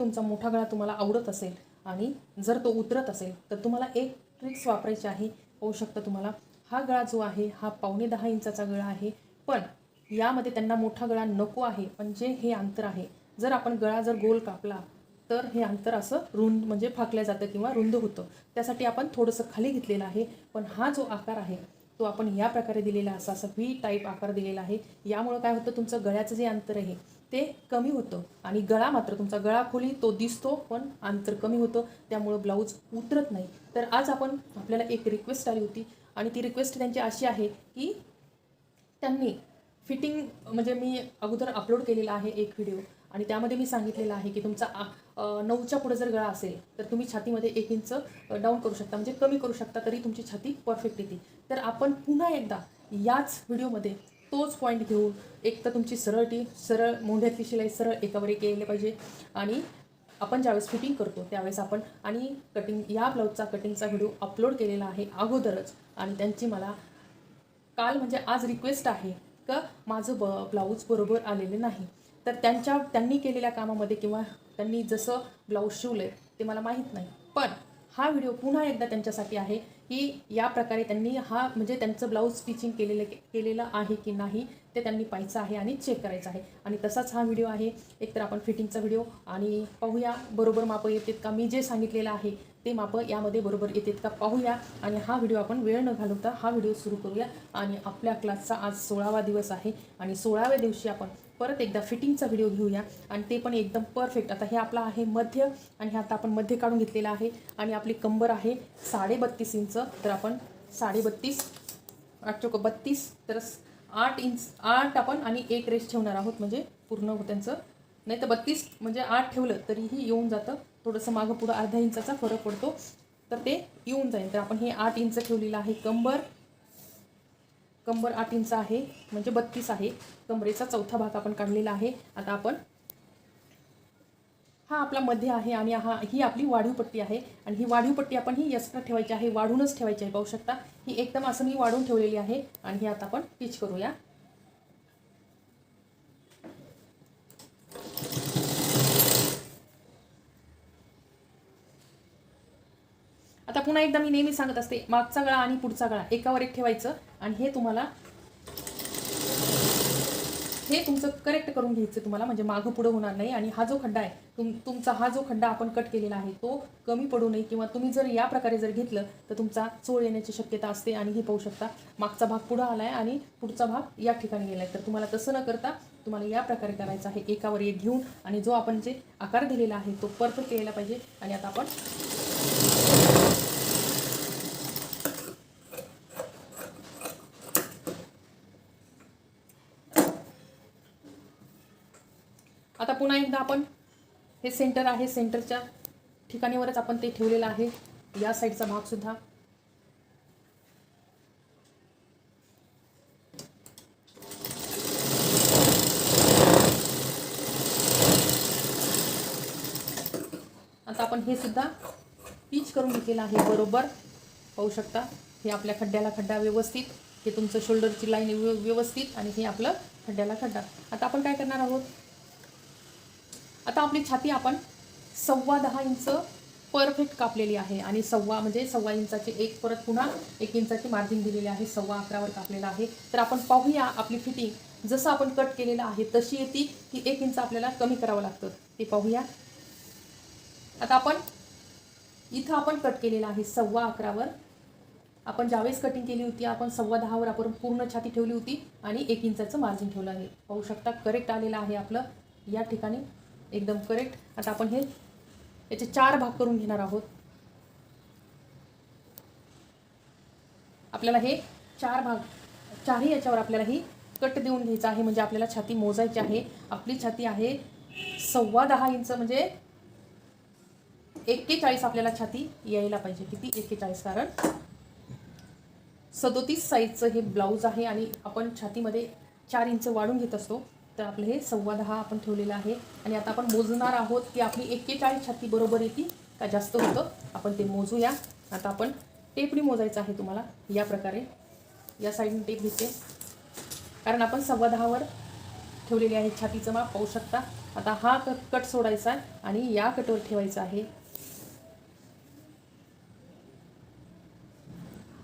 तुमचा मोठा गळा तुम्हाला आवडत असेल आणि जर तो उतरत असेल तर तुम्हाला एक ट्रिक्स वापरायची आहे. होऊ शकतं तुम्हाला हा गळा जो आहे हा 9.25 इंचाचा गळा आहे, पण यामध्ये त्यांना मोठा गळा नको आहे. म्हणजे हे अंतर आहे, जर आपण गळा जर गोल कापला तर हे अंतर असं रुंद म्हणजे फाकल्या जातं किंवा रुंद होतं. त्यासाठी आपण थोडंसं खाली घेतलेलं आहे. पण हा जो आकार आहे तो आपण या प्रकारे दिलेला असा व्ही टाईप आकार दिलेला आहे. यामुळं काय होतं, तुमचं गळ्याचं जे अंतर आहे ते कमी होतं आणि गळा मात्र तुमचा गळा खोली तो दिसतो पण अंतर कमी होतं, त्यामुळं ब्लाऊज उतरत नाही. तर आज आपल्याला एक रिक्वेस्ट आली होती आणि ती रिक्वेस्ट त्यांची अशी आहे की त्यांनी फिटिंग म्हणजे मी अगोदर अपलोड केलेला आहे एक व्हिडिओ आणि त्यामध्ये मी सांगितलेलं आहे की तुमचा 9च्या पुढे जर गळा असेल तर तुम्ही छातीमध्ये 1 इंच डाऊन करू शकता, म्हणजे कमी करू शकता, तरी तुमची छाती परफेक्ट येते. तर आपण पुन्हा एकदा याच व्हिडिओमध्ये तोच पॉईंट घेऊन एक तर तुमची सरळ मोंढ्यातली शिलाई सरळ एकावर एक यायला पाहिजे आणि आपण ज्यावेळेस फिटिंग करतो त्यावेळेस आपण आणि कटिंग या ब्लाऊजचा कटिंगचा व्हिडिओ अपलोड केलेला आहे अगोदरच. आणि त्यांची मला काल म्हणजे आज रिक्वेस्ट आहे का माझं ब्लाऊज बरोबर आलेले नाही. तर त्यांनी केलेल्या कामामध्ये किंवा त्यांनी जसं ब्लाऊज शिवलं आहे ते मला माहीत नाही, पण हा व्हिडिओ पुन्हा एकदा त्यांच्यासाठी आहे की या प्रकारे त्यांनी हा म्हणजे त्यांचं ब्लाऊज स्टिचिंग केलेलं आहे की नाही ते त्यांनी पाहायचं आहे आणि चेक करायचं आहे. आणि तसाच हा व्हिडिओ आहे. एकतर आपण फिटिंगचा व्हिडिओ आणि पाहूया बरोबर मापं येतात का, मी जे सांगितलेलं आहे ते मापं यामध्ये बरोबर येतात का पाहूया. आणि हा व्हिडिओ आपण वेळ न घालवता हा व्हिडिओ सुरू करूया. आणि आपल्या क्लासचा आज 16वा दिवस आहे आणि 16व्या दिवशी आपण परत एकदा फिटिंगचा व्हिडिओ घेऊया आणि ते पण एकदम परफेक्ट. आता हे आपला आहे मध्य आणि हे आता आपण मध्य काढून घेतलेला आहे आणि आपली कंबर आहे 32.5 इंच. तर आपण 32.5 8 चौक 32 तर 8 इंच 8 आपण आणि एक रेस ठेवणार आहोत म्हणजे पूर्ण त्यांचं. नाही तर 32 म्हणजे 8 ठेवलं तरीही येऊन जातं, थोडंसं मागं पुढं अर्धा इंचाचा फरक पडतो तर ते येऊन जाईल. तर आपण हे 8 इंच ठेवलेलं आहे. कंबर 8 इंच आहे म्हणजे 32 आहे. कमरेचा चौथा भाग आपण काढलेला आहे. आता आपण हा आपला मध्य आहे आणि ही आपली वाढीव पट्टी आहे आणि ही वाढीव पट्टी आपण ही एक्स्ट्रा ठेवायची आहे, वाढूनच ठेवायची आहे. पाहू शकता ही एकदम असं मी वाढून ठेवलेली आहे आणि ही आता आपण टिच करूया. आता पुन्हा एकदा मी नेहमी सांगत असते, मागचा गळा आणि पुढचा गळा एकावर एक ठेवायचं आणि हे तुमचं करेक्ट करून घ्यायचं तुम्हाला, म्हणजे मागं पुढं होणार नाही. आणि हा जो खड्डा आहे तुमचा हा जो खड्डा आपण कट केलेला आहे तो कमी पडू नये, किंवा तुम्ही जर या प्रकारे जर घेतलं तर तुमचा चोळ येण्याची शक्यता असते. आणि हे पाहू शकता मागचा भाग पुढं आला आहे आणि पुढचा भाग या ठिकाणी गेला आहे. तर तुम्हाला तसं न करता तुम्हाला या प्रकारे करायचं आहे, एकावर एक घेऊन. आणि जो आपण जे आकार दिलेला आहे तो परफेक्ट यायला पाहिजे. आणि आता आपण पुन्हा एकदा आपण हे सेंटर आहे, सेंटरच्या ठिकाणीवरच आपण ते ठेवलेलं आहे. या साईडचा भाग सुद्धा आता आपण हे सुद्धा पिच करून घेतलेलं आहे बरोबर. पाहू शकता हे आपल्या खड्ड्याला खड्डा व्यवस्थित, हे तुमचं शोल्डरची लाईन व्यवस्थित आणि हे आपलं खड्ड्याला खड्डा. आता आपण काय करणार आहोत, आता आपली छाती आपण 10.25 इंच परफेक्ट कापलेली आहे आणि सव्वा इंचाची एक परत पुन्हा 1 इंचाची मार्जिन दिलेली आहे, 11.25वर कापलेला आहे. तर आपण पाहूया आपली फिटिंग जसं आपण कट केलेलं आहे तशी येते की 1 इंच आपल्याला कमी करावं लागतं ते पाहूया. आता आपण इथं आपण कट केलेलं आहे 11.25वर. आपण ज्यावेळेस कटिंग केली होती आपण 10.15वर आपण पूर्ण छाती ठेवली होती आणि 1 इंचाचं मार्जिन ठेवलं आहे. पाहू शकता करेक्ट आलेलं आहे आपलं या ठिकाणी एकदम करेक्ट. आता आपण याचे 4 भाग करून घेणार आहोत. आपल्याला हे 4 भाग चारही याच्यावर आपल्याला ही कट देऊन घ्यायचं आहे, म्हणजे आपल्याला छाती मोजायची आहे. आपली छाती आहे 10.25 इंच म्हणजे 41 आपल्याला छाती यायला पाहिजे. किती 41, कारण 37 साईजचं हे ब्लाऊज आहे आणि आपण छातीमध्ये 4 इंच वाढून घेत असतो. तर आपलं हे 10.15 आपण ठेवलेलं आहे. आणि आता आपण मोजणार आहोत की आपली 41 छाती बरोबर येते का जास्त होतं, आपण ते मोजूया. आता आपण टेपनी मोजायचं आहे तुम्हाला या प्रकारे. या साईडने टेप घेते कारण आपण 10.15वर ठेवलेली आहे छातीचं माप. पाहू शकता आता हा कट सोडायचा आणि या कटवर ठेवायचा आहे.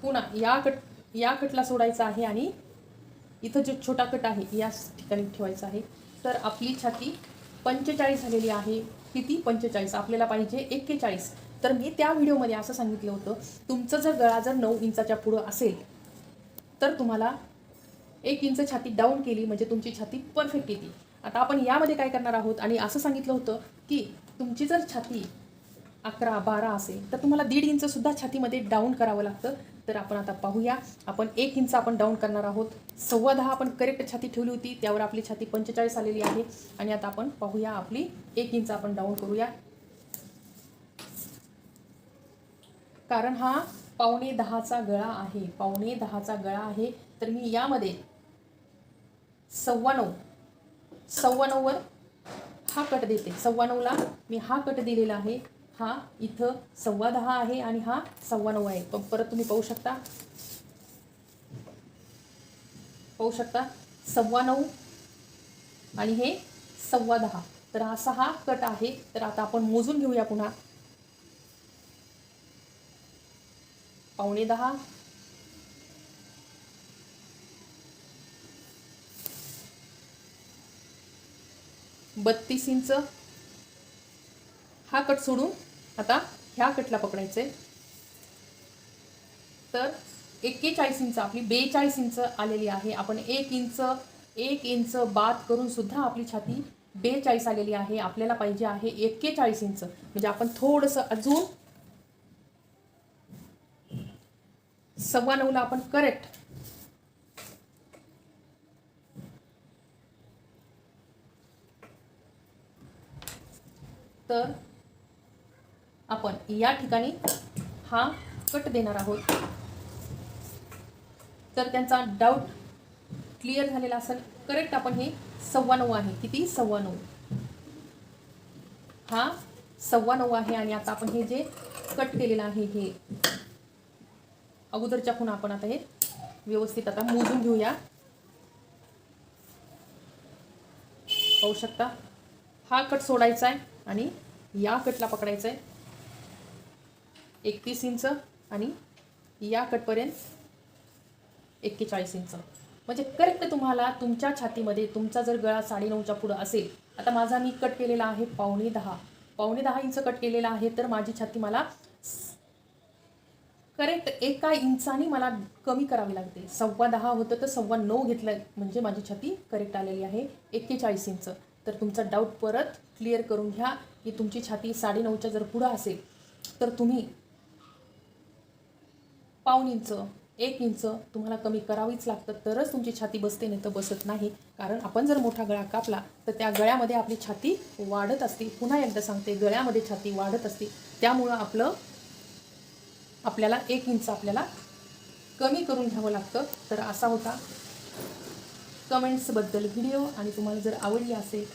पुन्हा या कटला सोडायचा आहे आणि इथं जो छोटा कट आहे या ठिकाणी ठेवायचा आहे. तर आपली छाती 45 झालेली आहे. किती? 45. आपल्याला पाहिजे 41. तर मी त्या व्हिडिओमध्ये असं सांगितलं होतं, तुमचं जर गळा जर 9 इंचाच्या पुढं असेल तर तुम्हाला 1 इंच छाती डाऊन केली म्हणजे तुमची छाती परफेक्ट येते. आता आपण यामध्ये काय करणार आहोत, आणि असं सांगितलं होतं की तुमची जर छाती 11-12 असेल तर तुम्हाला 1.5 इंचसुद्धा छातीमध्ये डाऊन करावं लागतं. तर आपण आता पाहूया. आपण 1 इंच आपण डाऊन करणार आहोत. 10.15 आपण करेक्ट छाती ठेवली होती, त्यावर आपली छाती 45 आलेली आहे. आणि आता आपण पाहूया आपली 1 इंच आपण डाऊन करूया, कारण हा 9:15चा गळा आहे. 9:15चा गळा आहे. तर मी यामध्ये 9:15 वर हा कट देते. 9:15ला मी हा कट दिलेला आहे. हा इथं 10:15 आहे आणि हा 9:15 आहे. पण परत तुम्ही पाहू शकता 9:15 आणि हे 10:15. तर असा हा कट आहे. तर आता आपण मोजून घेऊया पुन्हा. 9:15, 32 इंच. हा कट सोडून आता ह्या कटला पकडायचंय. तर 41 इंच आपली 42 इंच आलेली आहे. आपण 1 इंच बाद करून सुद्धा आपली छाती 42 आलेली आहे. आपल्याला पाहिजे आहे 41 इंच. म्हणजे आपण थोडंसं अजून 9:15ला आपण करेक्ट तर आपण या ठिकाणी हा कट देणार आहोत. तर त्यांचा डाऊट क्लिअर झालेला असेल. करेक्ट आपण हे 9:15 आहे. किती? 9:15. हा 9:15 आहे. आणि आता आपण हे जे कट केलेलं आहे हे अगोदरच्या खुणा आपण आता हे व्यवस्थित आता मोजून घेऊया. पाहू शकता हा कट सोडायचा आहे आणि या कटला पकडायचा आहे 31 इंच आणि या कटपर्यंत 41 इंच. म्हणजे करेक्ट तुम्हाला तुमच्या छातीमध्ये तुमचा जर गळा 9.5च्या पुढं असेल. आता माझा मी कट केलेला आहे 9.5 इंच कट केलेला आहे. तर माझी छाती मला करेक्ट 1 इंचानी मला कमी करावी लागते. 10.15 होतं तर 9.15 घेतलं म्हणजे माझी छाती करेक्ट आलेली आहे 41 इंच. तर तुमचा डाऊट परत क्लिअर करून घ्या की तुमची छाती 9.5च्या जर पुढं असेल तर तुम्ही 1 इंच 1 इंच तुम्हाला कमी करावीच लागतं. तरच तुमची छाती बसते, नाही तर बसत नाही. कारण आपण जर मोठा गळा कापला तर त्या गळ्यामध्ये आपली छाती वाढत असते. पुन्हा एकदा सांगते, गळ्यामध्ये छाती वाढत असते. त्यामुळं आपल्याला 1 इंच आपल्याला कमी करून घ्यावं लागतं. तर असा होता कमेंट्सबद्दल व्हिडिओ. आणि तुम्हाला जर आवडली असेल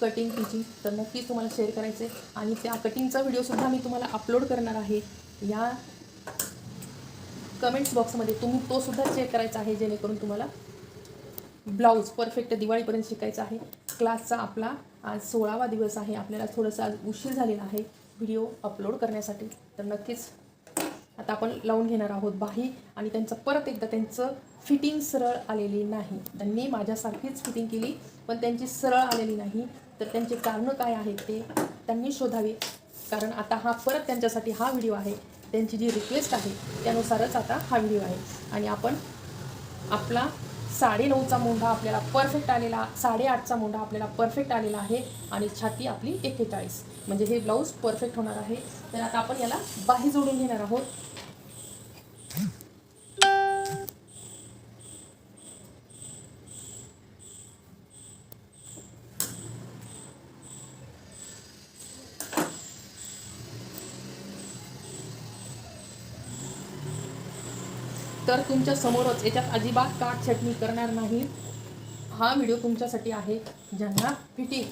कटिंग टीचिंग तर नक्कीच तुम्हाला शेअर करायचे. आणि त्या कटिंगचा व्हिडिओसुद्धा मी तुम्हाला अपलोड करणार आहे. या कमेंट्स बॉक्समध्ये तुम्ही तो सुद्धा चेक करायचा आहे, जेणेकरून तुम्हाला ब्लाऊज परफेक्ट दिवाळीपर्यंत शिकायचा आहे. क्लासचा आपला आज 16वा दिवस आहे. आपल्याला थोडंसं आज उशीर झालेला आहे व्हिडिओ अपलोड करण्यासाठी. तर नक्कीच आता आपण लावून घेणार आहोत बाही. आणि परत एकदा त्यांचं फिटिंग सरळ आलेली नाही. त्यांनी माझ्यासारखीच फिटिंग केली पण त्यांची सरळ आलेली नाही. तर त्यांचे कारणं काय आहेत ते त्यांनी शोधावे. कारण आता हा परत त्यांच्यासाठी हा व्हिडिओ आहे. त्यांची जी रिक्वेस्ट आहे त्यानुसारच आता हा व्हिडिओ आहे. आणि आपण आपला 9.5चा मोंढा आपल्याला परफेक्ट आलेला, 8.5चा मोंढा आपल्याला परफेक्ट आलेला आहे. आणि छाती आपली 41. म्हणजे हे ब्लाऊज परफेक्ट होणार आहे. तर आता आपण याला बाही जोडून घेणार आहोत. तर तुमच्या समोरच, याच्यात अजिबात काट छटणी करणार नाही. हा व्हिडिओ तुमच्यासाठी आहे ज्यांना फिटिंग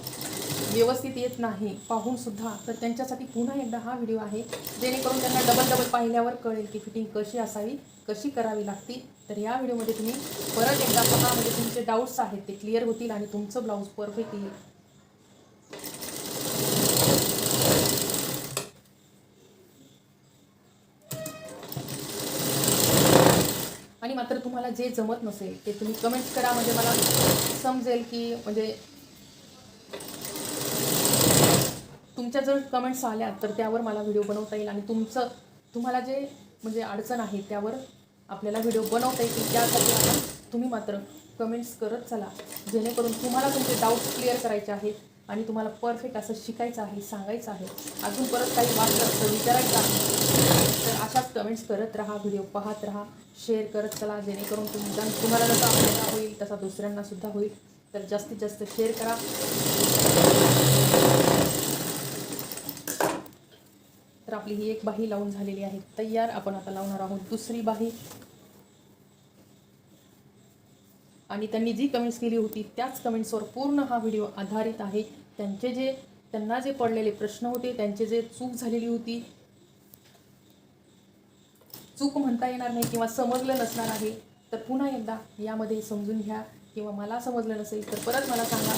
व्यवस्थित येत नाही पाहूनसुद्धा. तर त्यांच्यासाठी पुन्हा एकदा हा व्हिडिओ आहे, जेणेकरून त्यांना डबल पाहिल्यावर कळेल की फिटिंग कशी असावी, कशी करावी लागते. तर या व्हिडिओमध्ये तुम्ही परत एकदा पहा, म्हणजे तुमचे डाऊट्स आहेत ते क्लिअर होतील आणि तुमचं ब्लाऊज परफेक्ट येईल. मात्र तुम्हाला जे जमत नसेल ते तुम्ही कमेंट्स करा, म्हणजे मला समजेल की म्हणजे तुमच्या जर कमेंट्स आल्या तर त्यावर मला व्हिडिओ बनवता येईल आणि तुम्हाला जे म्हणजे अडचण आहे त्यावर आपल्याला व्हिडिओ बनवता येतील. त्यासाठी आपण तुम्ही मात्र कमेंट्स करत चला, जेणेकरून तुम्हाला तुमचे डाऊट्स क्लिअर करायचे आहेत आणि तुम्हाला परफेक्ट असं शिकायचं आहे, सांगायचं आहे. अजून परत काही वाटलं तर विचारायचं आहे तर अशाच कमेंट्स करत राहा, व्हिडिओ पाहत राहा, शेअर करत चला, जेणेकरून तुम्हाला जसा फायदा होईल तसा दुसऱ्यांनासुद्धा होईल. तर जास्तीत जास्त शेअर करा. तर आपली ही एक बाही लावून झालेली आहे तयार. आपण आता लावणार आहोत दुसरी बाही. आणि त्यांनी जी कमेंट्स केली होती त्याच कमेंट्सवर पूर्ण हा व्हिडिओ आधारित आहे. त्यांना जे पडलेले प्रश्न होते, त्यांचे जे चूक झालेली होती, चूक म्हणता येणार नाही किंवा समजलं नसणार आहे, तर पुन्हा एकदा यामध्ये समजून घ्या. किंवा मला समजलं नसेल तर परत मला सांगा.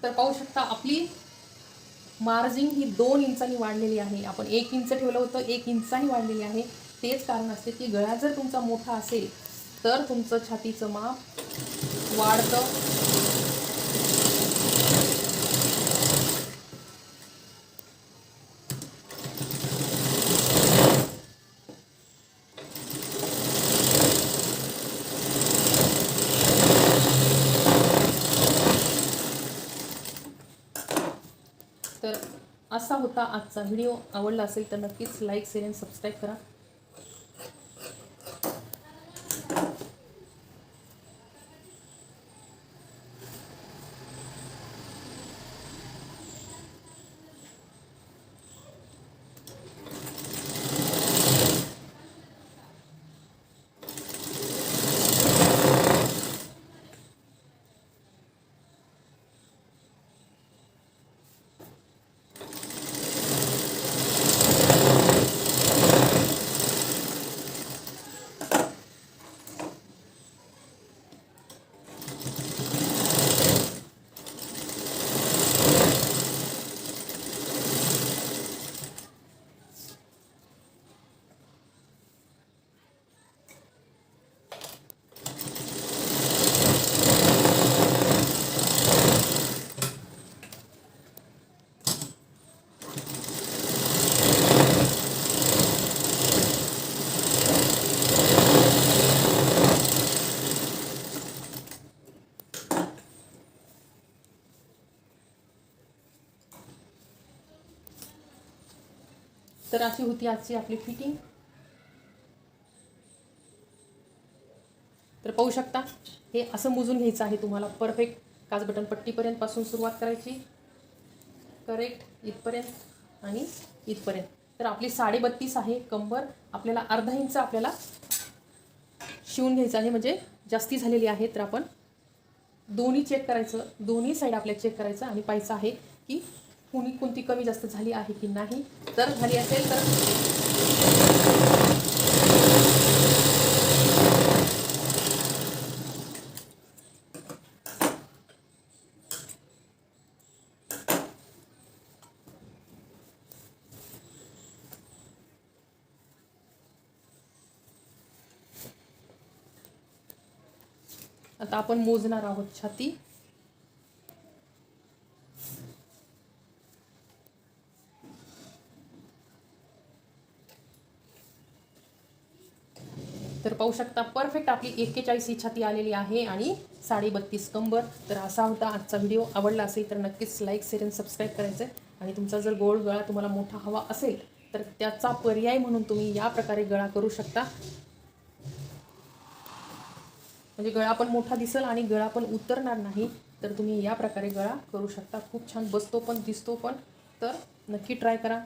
तर पाहू शकता आपली मार्जिन ही 2 इंचांनी वाढलेली आहे. आपण 1 इंच ठेवलं होतं, 1 इंचांनी वाढलेली आहे. तेच कारण असते की गळा जर तुमचा मोठा असेल तर तुमचं छातीचं माप वाढतं. तर असा होता आजचा व्हिडिओ. आवडला असेल तर नक्कीच लाईक, शेअर आणि सबस्क्राईब करा. तर अशी होती आजची आपली फिटिंग. तर पाहू शकता हे असं मोजून घ्यायचं आहे तुम्हाला परफेक्ट. काच बटन पट्टीपर्यंत पासून सुरुवात करायची, करेक्ट इथपर्यंत आणि इथपर्यंत. तर आपली 32.5 आहे कंबर. आपल्याला अर्धा इंच आपल्याला शिवून घ्यायचं आहे, म्हणजे जास्ती झालेली आहे. तर आपण दोन्ही चेक करायचं, दोन्ही साईड आपल्याला चेक करायचं आणि पाहायचं आहे की कोणती कमी जास्त झाली आहे की नाही. तर झाली असेल तर आता आपण मोजणार आहोत छाती. तर पाहू शकता परफेक्ट आपली 41 ही छाती आलेली आहे आणि 32.5 कंबर. तर असा होता आजचा व्हिडिओ. आवडला असेल तर नक्कीच लाईक, शेअर आणि सबस्क्राईब करायचं आहे. आणि तुमचा जर गोल गळा तुम्हाला मोठा हवा असेल तर त्याचा पर्याय म्हणून तुम्ही या प्रकारे गळा करू शकता. म्हणजे गळा पण मोठा दिसेल आणि गळा पण उतरणार नाही. तर तुम्ही या प्रकारे गळा करू शकता. खूप छान बसतो पण, दिसतो पण. तर नक्की ट्राय करा.